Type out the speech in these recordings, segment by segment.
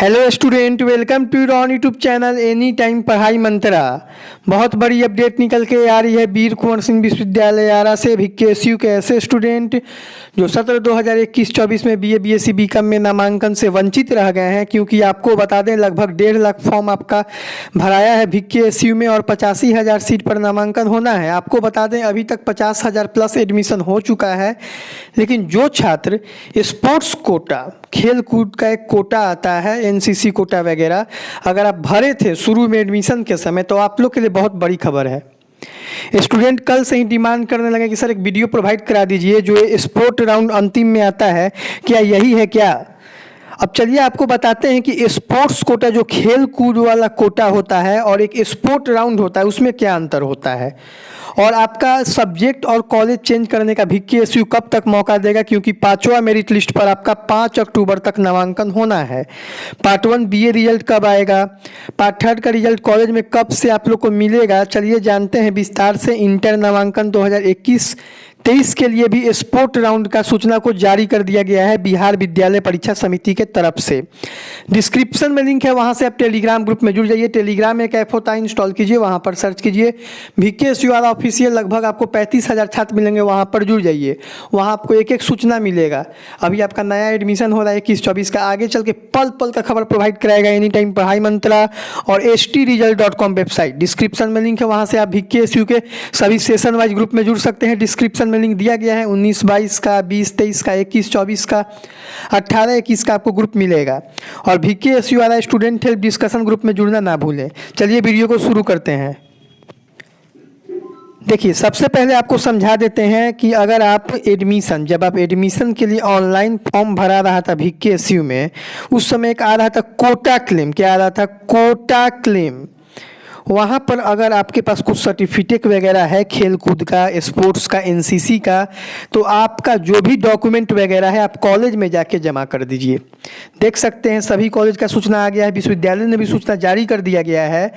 Hello student, welcome to your on YouTube channel any time Padhai Mantra. बहुत बड़ी update निकल के आ रही है वीर कुंवर सिंह विश्वविद्यालय आरा से भिक्केएसयू के ऐसे स्टूडेंट जो सत्र 2021-24 में बीए बीएससी बीकॉम में नामांकन से वंचित रह गए हैं। क्योंकि आपको बता दें लगभग 1.5 लाख फॉर्म आपका भराया है भिक्केएसयू में और 85,000 सीट पर नामांकन होना है। आपको बता दें अभी तक 50,000 प्लस एडमिशन हो चुका है। लेकिन जो छात्र स्पोर्ट्स कोटा, खेल कूद का एक कोटा आता है, एनसीसी कोटा वगैरह, अगर आप भरे थे शुरू में एडमिशन के समय तो आप लोग के लिए बहुत बड़ी खबर है। स्टूडेंट कल से ही डिमांड करने लगे कि सर एक वीडियो प्रोवाइड करा दीजिए जो स्पोर्ट राउंड अंतिम में आता है, क्या यही है क्या? अब चलिए आपको बताते हैं कि स्पोर्ट्स कोटा जो खेल कूद वाला कोटा होता है और एक स्पोर्ट राउंड होता है उसमें क्या अंतर होता है, और आपका सब्जेक्ट और कॉलेज चेंज करने का भिक्केएसयू कब तक मौका देगा। क्योंकि 5वां मेरिट लिस्ट पर आपका 5 अक्टूबर तक नामांकन होना है। पार्ट 1 बीए रिजल्ट कब आएगा, पार्ट 3 का रिजल्ट कॉलेज में कब से आप लोग को मिलेगा, चलिए जानते हैं विस्तार से। इंटर नामांकन 2021-23 के लिए भी स्पोर्ट राउंड का सूचना को जारी कर दिया गया है बिहार विद्यालय परीक्षा समिति के तरफ से। डिस्क्रिप्शन में लिंक है, वहां से आप टेलीग्राम ग्रुप में जुड़ जाइए। टेलीग्राम एक ऐप होता है, इंस्टॉल कीजिए, वहां पर सर्च कीजिए भिक्केएसयू वाला ऑफिशियल। लगभग आपको 35,000 छात्र मिलेंगे, वहां पर जुड़ जाइए। वहां आपको एक एक सूचना मिलेगा। अभी आपका नया एडमिशन हो रहा है 21-24 का, आगे चल के पल पल का खबर प्रोवाइड कराएगा एनी टाइम पढ़ाई मंत्रा और stresult.com वेबसाइट। डिस्क्रिप्शन में लिंक है, वहां से आप भिक्केएसयू के सभी सेशन वाइज ग्रुप में जुड़ सकते हैं। डिस्क्रिप्शन में लिंक दिया गया है। 19-22 का, 20-23 का, 21-24 का, 18-21 का आपको ग्रुप मिलेगा। और भिक्केएसयू वाला स्टूडेंट हेल्प डिस्कशन ग्रुप में जुड़ना ना भूलें। चलिए वीडियो को शुरू करते हैं। देखिए सबसे पहले आपको समझा देते हैं कि अगर आप जब आप एडमिशन के लिए ऑनलाइन फॉर्म भरा रहा था भिक्केएसयू में, उस समय एक आ रहा था कोटा क्लेम। क्या आ रहा था? कोटा क्लेम। वहाँ पर अगर आपके पास कुछ सर्टिफिकेट वगैरह है खेल कूद का, स्पोर्ट्स का, एनसीसी का, तो आपका जो भी डॉक्यूमेंट वगैरह है आप कॉलेज में जाके जमा कर दीजिए। देख सकते हैं सभी कॉलेज का सूचना आ गया है, विश्वविद्यालय ने भी सूचना जारी कर दिया गया है।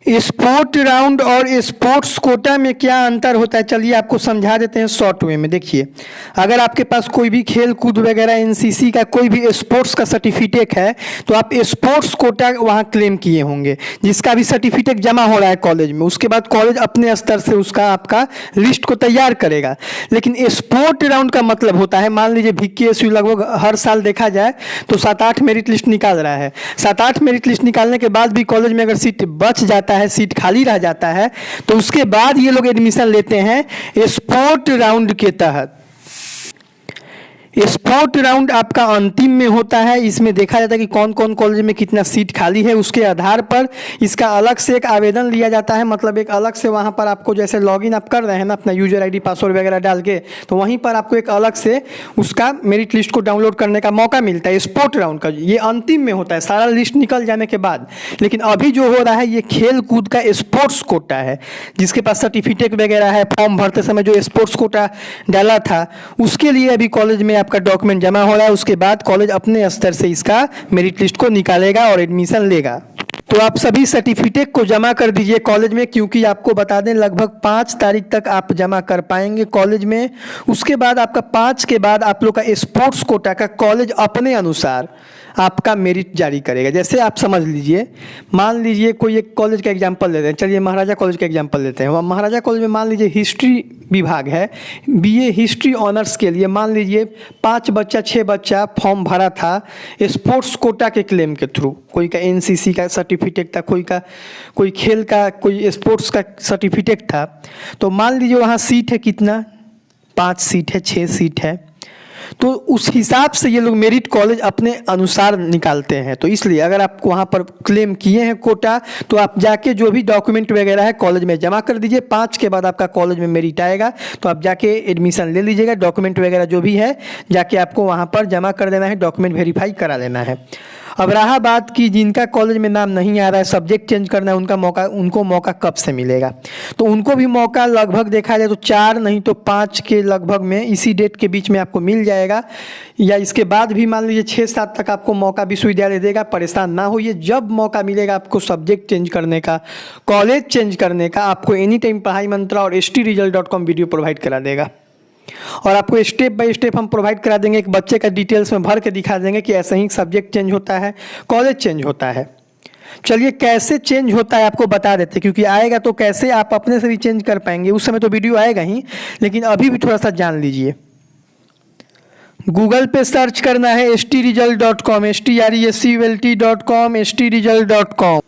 स्पोर्ट राउंड और स्पोर्ट्स कोटा में क्या अंतर होता है, चलिए आपको समझा देते हैं शॉर्ट वे में। देखिए अगर आपके पास कोई भी खेल कूद वगैरह, एनसीसी का कोई भी स्पोर्ट्स का सर्टिफिकेट है तो आप स्पोर्ट्स कोटा वहाँ क्लेम किए होंगे, जिसका भी सर्टिफिकेट जमा हो रहा है कॉलेज में। उसके बाद कॉलेज अपने स्तर से उसका आपका लिस्ट को तैयार करेगा। लेकिन स्पोर्ट राउंड का मतलब होता है, मान लीजिए भिक्केएसयू लगभग हर साल देखा जाए तो 7-8 मेरिट लिस्ट निकाल रहा है। 7-8 मेरिट लिस्ट निकालने के बाद भी कॉलेज में अगर सीट बच जाता है, सीट खाली रह जाता है, तो उसके बाद ये लोग एडमिशन लेते हैं स्पोर्ट राउंड के तहत। स्पोर्ट राउंड आपका अंतिम में होता है। इसमें देखा जाता है कि कौन कौन कॉलेज में कितना सीट खाली है, उसके आधार पर इसका अलग से एक आवेदन लिया जाता है। मतलब एक अलग से वहाँ पर आपको जैसे लॉगिन आप कर रहे हैं ना अपना यूजर आईडी पासवर्ड वगैरह डाल के, तो वहीं पर आपको एक अलग से उसका मेरिट लिस्ट को डाउनलोड करने का मौका मिलता है। स्पोर्ट राउंड का ये अंतिम में होता है, सारा लिस्ट निकल जाने के बाद। लेकिन अभी जो हो रहा है ये खेल कूद का स्पोर्ट्स कोटा है। जिसके पास सर्टिफिकेट वगैरह है, फॉर्म भरते समय जो स्पोर्ट्स कोटा डाला था, उसके लिए अभी कॉलेज में आपका डॉक्यूमेंट जमा हो रहा है। उसके बाद कॉलेज अपने स्तर से इसका मेरिट लिस्ट को निकालेगा और एडमिशन लेगा। तो आप सभी सर्टिफिकेट को जमा कर दीजिए कॉलेज में, क्योंकि आपको बता दें लगभग 5 तारीख तक आप जमा कर पाएंगे कॉलेज में। उसके बाद आपका 5 के बाद आप लोग का स्पोर्ट्स कोटा का कॉलेज अपने अनुसार आपका मेरिट जारी करेगा। जैसे आप समझ लीजिए, मान लीजिए कोई एक कॉलेज का एग्जांपल लेते हैं, चलिए महाराजा कॉलेज का एग्जांपल लेते हैं। वहाँ महाराजा कॉलेज में मान लीजिए हिस्ट्री विभाग है, बीए हिस्ट्री ऑनर्स के लिए मान लीजिए 5 बच्चा 6 बच्चा फॉर्म भरा था स्पोर्ट्स कोटा के क्लेम के थ्रू। कोई का एनसीसी का सर्टिफिकेट था, कोई खेल का, कोई स्पोर्ट्स का सर्टिफिकेट था। तो मान लीजिए वहाँ सीट है कितना, 5 सीट है, 6 सीट है, तो उस हिसाब से ये लोग मेरिट कॉलेज अपने अनुसार निकालते हैं। तो इसलिए अगर आप वहाँ पर क्लेम किए हैं कोटा, तो आप जाके जो भी डॉक्यूमेंट वगैरह है कॉलेज में जमा कर दीजिए। 5 के बाद आपका कॉलेज में मेरिट आएगा तो आप जाके एडमिशन ले लीजिएगा। डॉक्यूमेंट वगैरह जो भी है जाके आपको वहाँ पर जमा कर देना है, डॉक्यूमेंट वेरीफाई करा लेना है। अब रहा बात कि जिनका कॉलेज में नाम नहीं आ रहा है, सब्जेक्ट चेंज करना है, उनको मौका कब से मिलेगा? तो उनको भी मौका लगभग देखा जाए तो 4 नहीं तो 5 के लगभग में, इसी डेट के बीच में आपको मिल जाएगा। या इसके बाद भी मान लीजिए 6-7 तक आपको मौका विश्वविद्यालय देगा। परेशान ना होइए, जब मौका मिलेगा आपको सब्जेक्ट चेंज करने का, कॉलेज चेंज करने का, आपको एनी टाइम पढ़ाई मंत्रा और stresult.com वीडियो प्रोवाइड करा देगा। और आपको स्टेप बाय स्टेप हम प्रोवाइड करा देंगे, एक बच्चे का डिटेल्स में भर के दिखा देंगे कि ऐसे ही सब्जेक्ट चेंज होता है, कॉलेज चेंज होता है। चलिए कैसे चेंज होता है आपको बता देते, क्योंकि आएगा तो कैसे आप अपने से भी चेंज कर पाएंगे, उस समय तो वीडियो आएगा ही, लेकिन अभी भी थोड़ा सा जान लीजिए। गूगल पे सर्च करना है stresult.com, STRESULT.com, stresult.com,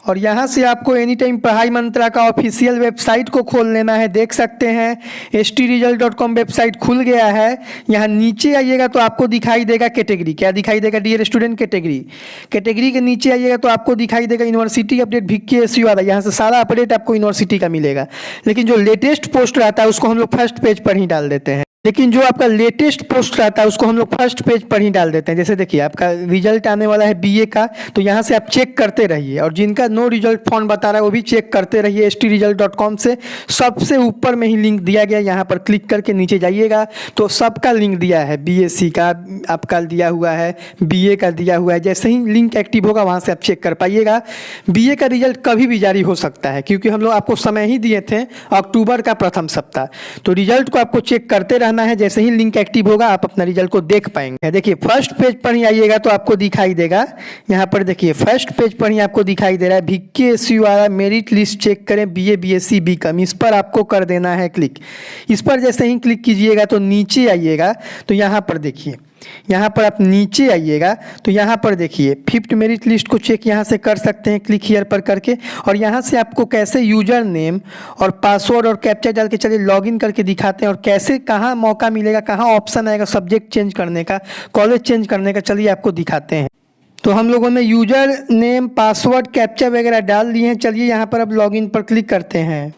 और यहाँ से आपको एनी टाइम पढ़ाई मंत्रा का ऑफिशियल वेबसाइट को खोल लेना है। देख सकते हैं stresult.com वेबसाइट खुल गया है। यहाँ नीचे आइएगा तो आपको दिखाई देगा कैटेगरी, क्या दिखाई देगा डियर स्टूडेंट, कैटेगरी। कैटेगरी के नीचे आइएगा तो आपको दिखाई देगा यूनिवर्सिटी अपडेट VKSU वाला, यहाँ से सारा अपडेट आपको यूनिवर्सिटी का मिलेगा। लेकिन जो लेटेस्ट पोस्ट रहता है उसको हम लोग फर्स्ट पेज पर ही डाल देते हैं, लेकिन जो आपका लेटेस्ट पोस्ट रहता है उसको हम लोग फर्स्ट पेज पर ही डाल देते हैं। जैसे देखिए आपका रिजल्ट आने वाला है BA का, तो यहाँ से आप चेक करते रहिए, और जिनका नो रिजल्ट फॉर्म बता रहा है वो भी चेक करते रहिए stresult.com से। सबसे ऊपर में ही लिंक दिया गया, यहाँ पर क्लिक करके नीचे जाइएगा तो सबका लिंक दिया है, BSc का आपका दिया हुआ है, BA का दिया हुआ है। जैसे ही लिंक एक्टिव होगा वहाँ से आप चेक कर पाइएगा। BA का रिजल्ट कभी भी जारी हो सकता है, क्योंकि हम लोग आपको समय ही दिए थे अक्टूबर का प्रथम सप्ताह, तो रिजल्ट को आपको चेक करते रहना है। जैसे ही लिंक एक्टिव होगा आप अपना रिजल्ट को देख पाएंगे। देखिए फर्स्ट पेज पर ही आइएगा तो आपको दिखाई देगा, यहाँ पर देखिए फर्स्ट पेज पर ही आपको दिखाई दे रहा है VKSU वाला मेरिट लिस्ट चेक करें BA BSc BCom, इस पर आपको कर देना है क्लिक। इस पर जैसे ही क्लिक कीजिएगा तो नीचे आइएगा तो यहाँ पर देखिए, यहाँ पर आप नीचे आइएगा तो यहाँ पर देखिए 5th मेरिट लिस्ट को चेक यहाँ से कर सकते हैं क्लिक हियर पर करके, और यहाँ से आपको कैसे यूजर नेम और पासवर्ड और कैप्चा डाल के चलिए लॉगिन करके दिखाते हैं, और कैसे कहाँ मौका मिलेगा, कहाँ ऑप्शन आएगा सब्जेक्ट चेंज करने का, कॉलेज चेंज करने का, चलिए आपको दिखाते हैं। तो हम लोगों ने यूजर नेम पासवर्ड कैप्चा वगैरह डाल दिए हैं। चलिए यहाँ पर अब लॉगिन पर क्लिक करते हैं।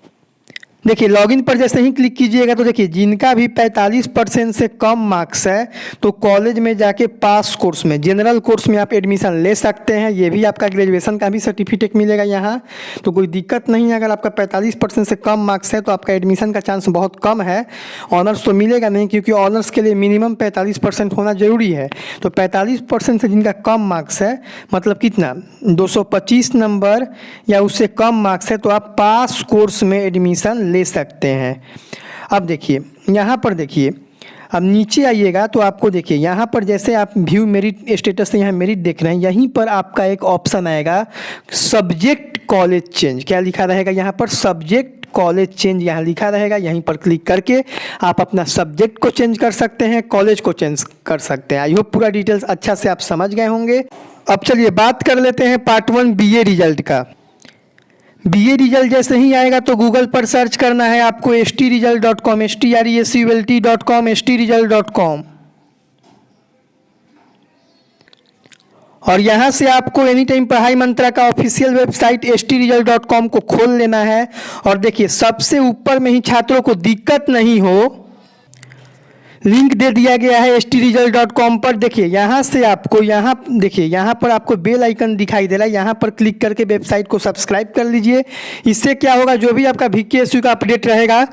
देखिए लॉगिन पर जैसे ही क्लिक कीजिएगा तो देखिए जिनका भी 45% से कम मार्क्स है तो कॉलेज में जाके पास कोर्स में, जनरल कोर्स में आप एडमिशन ले सकते हैं। ये भी आपका ग्रेजुएशन का भी सर्टिफिकेट मिलेगा यहाँ, तो कोई दिक्कत नहीं है। अगर आपका 45% से कम मार्क्स है तो आपका एडमिशन का चांस बहुत कम है। ऑनर्स तो मिलेगा नहीं, क्योंकि ऑनर्स के लिए मिनिमम 45% होना ज़रूरी है। तो 45% से जिनका कम मार्क्स है, मतलब कितना 225 नंबर या उससे कम मार्क्स है, तो आप पास कोर्स में एडमिशन ले सकते हैं। अब देखिए यहाँ पर देखिए, अब नीचे आइएगा तो आपको देखिए यहाँ पर जैसे आप व्यू मेरिट स्टेटस से यहाँ मेरिट देख रहे हैं, यहीं पर आपका एक ऑप्शन आएगा सब्जेक्ट कॉलेज चेंज। क्या लिखा रहेगा यहाँ पर, सब्जेक्ट कॉलेज चेंज यहाँ लिखा रहेगा। यहीं पर क्लिक करके आप अपना सब्जेक्ट को चेंज कर सकते हैं, कॉलेज को चेंज कर सकते हैं। आई होप पूरा डिटेल्स अच्छा से आप समझ गए होंगे। अब चलिए बात कर लेते हैं पार्ट 1 BA रिजल्ट का। BA रिजल्ट जैसे ही आएगा तो गूगल पर सर्च करना है आपको stresult.com, STRESULT.com, stresult.com, और यहाँ से आपको एनी टाइम पढ़ाई मंत्रा का ऑफिशियल वेबसाइट stresult.com को खोल लेना है। और देखिए सबसे ऊपर में ही छात्रों को दिक्कत नहीं हो लिंक दे दिया गया है stresult.com पर। देखिए यहाँ से आपको यहाँ देखिए यहाँ पर आपको बेल आइकन दिखाई दे रहा है, यहाँ पर क्लिक करके वेबसाइट को सब्सक्राइब कर लीजिए। इससे क्या होगा, जो भी आपका VKSU का अपडेट रहेगा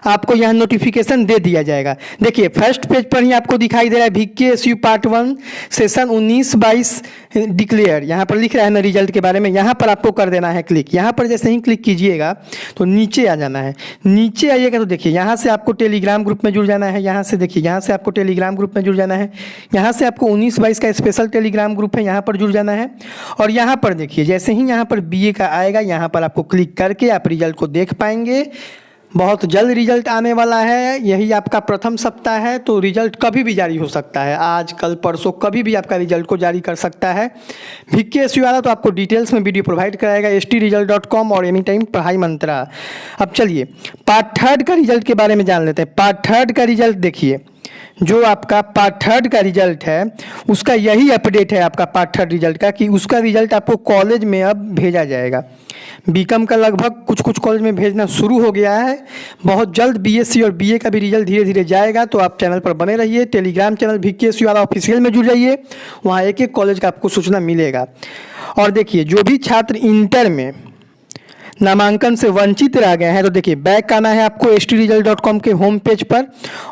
आपको यहाँ नोटिफिकेशन दे दिया जाएगा। देखिए फर्स्ट पेज पर ही आपको दिखाई दे रहा है VKSU पार्ट 1 सेशन 19-22 डिक्लेयर, यहाँ पर लिख रहा है ना रिजल्ट के बारे में। यहाँ पर आपको कर देना है क्लिक। यहाँ पर जैसे ही क्लिक कीजिएगा तो नीचे आ जाना है। नीचे आइएगा तो देखिए यहाँ से आपको टेलीग्राम ग्रुप में जुड़ जाना है। यहाँ से देखिए यहाँ से आपको टेलीग्राम ग्रुप में जुड़ जाना है। यहाँ से आपको 19-22 का स्पेशल टेलीग्राम ग्रुप है, यहाँ पर जुड़ जाना है। और यहाँ पर देखिए जैसे ही यहाँ पर BA का आएगा, यहाँ पर आपको क्लिक करके आप रिजल्ट को देख पाएंगे। बहुत जल्द रिजल्ट आने वाला है, यही आपका प्रथम सप्ताह है, तो रिजल्ट कभी भी जारी हो सकता है। आज कल परसों कभी भी आपका रिजल्ट को जारी कर सकता है। VKSU वाला तो आपको डिटेल्स में वीडियो प्रोवाइड कराएगा stresult.com और एनी टाइम पढ़ाई मंत्रा। अब चलिए पार्ट 3 का रिजल्ट के बारे में जान लेते हैं। पार्ट 3 का रिजल्ट देखिए, जो आपका पार्ट 3 का रिजल्ट है उसका यही अपडेट है आपका पार्ट 3 रिजल्ट का, कि उसका रिजल्ट आपको कॉलेज में अब भेजा जाएगा। BCom का लगभग कुछ कॉलेज में भेजना शुरू हो गया है। बहुत जल्द BSc और BA का भी रिजल्ट धीरे धीरे जाएगा, तो आप चैनल पर बने रहिए। टेलीग्राम चैनल VKSU वाला ऑफिशियल में जुड़ जाइए, वहाँ एक एक कॉलेज का आपको सूचना मिलेगा। और देखिए जो भी छात्र इंटर में नामांकन से वंचित रह गए हैं तो देखिए बैक आना है आपको stresult.com के होम पेज पर।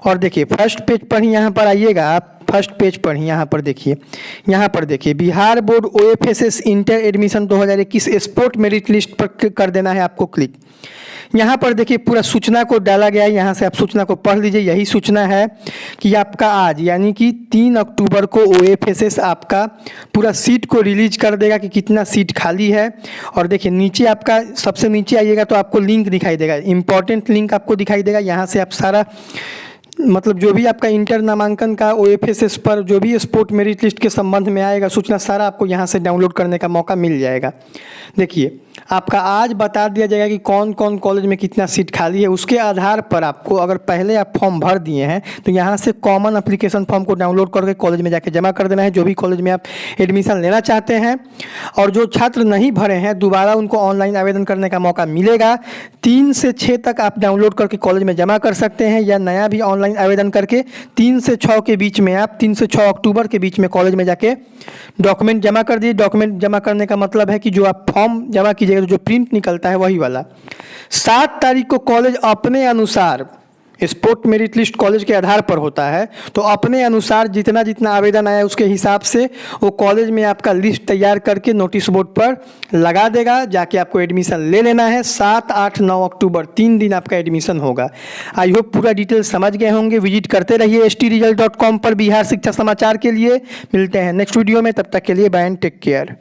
और देखिए फर्स्ट पेज पर ही यहाँ पर आइएगा, आप फर्स्ट पेज पर ही यहाँ पर देखिए, यहाँ पर देखिए Bihar board OFSS inter admission 2021 sport merit list पर कर देना है आपको क्लिक। यहाँ पर देखिए पूरा सूचना को डाला गया है, यहाँ से आप सूचना को पढ़ लीजिए। यही सूचना है कि आपका आज यानी कि 3 अक्टूबर को OFSS आपका पूरा सीट को रिलीज कर देगा कि कितना सीट खाली है। और देखिए नीचे आपका सबसे नीचे आइएगा तो आपको लिंक दिखाई देगा, इंपॉर्टेंट लिंक आपको दिखाई देगा। यहाँ से आप सारा मतलब जो भी आपका इंटर नामांकन का OFSS पर जो भी स्पोर्ट मेरिट लिस्ट के संबंध में आएगा सूचना सारा आपको यहाँ से डाउनलोड करने का मौका मिल जाएगा। देखिए आपका आज बता दिया जाएगा कि कौन कौन कॉलेज में कितना सीट खाली है। उसके आधार पर आपको अगर पहले आप फॉर्म भर दिए हैं तो यहाँ से कॉमन एप्लीकेशन फॉर्म को डाउनलोड करके कॉलेज में जाके जमा कर देना है, जो भी कॉलेज में आप एडमिशन लेना चाहते हैं। और जो छात्र नहीं भरे हैं दोबारा उनको ऑनलाइन आवेदन करने का मौका मिलेगा। 3 से 6 तक आप डाउनलोड करके कॉलेज में जमा कर सकते हैं, या नया भी ऑनलाइन आवेदन करके 3 से 6 के बीच में आप 3 से 6 अक्टूबर के बीच में कॉलेज में जाके डॉक्यूमेंट जमा कर दिए। डॉक्यूमेंट जमा करने का मतलब है कि जो आप फॉर्म जमा कीजिएगा तो जो प्रिंट निकलता है वही वाला। 7 तारीख को कॉलेज अपने अनुसार, स्पोर्ट मेरिट लिस्ट कॉलेज के आधार पर होता है, तो अपने अनुसार जितना जितना आवेदन आया उसके हिसाब से वो कॉलेज में आपका लिस्ट तैयार करके नोटिस बोर्ड पर लगा देगा। जाके आपको एडमिशन ले लेना है। 7, 8, 9 अक्टूबर 3 दिन आपका एडमिशन होगा। आई होप पूरा डिटेल समझ गए होंगे। विजिट करते रहिए stresult.com पर बिहार शिक्षा समाचार के लिए। मिलते हैं नेक्स्ट वीडियो में, तब तक के लिए बाय एंड टेक केयर।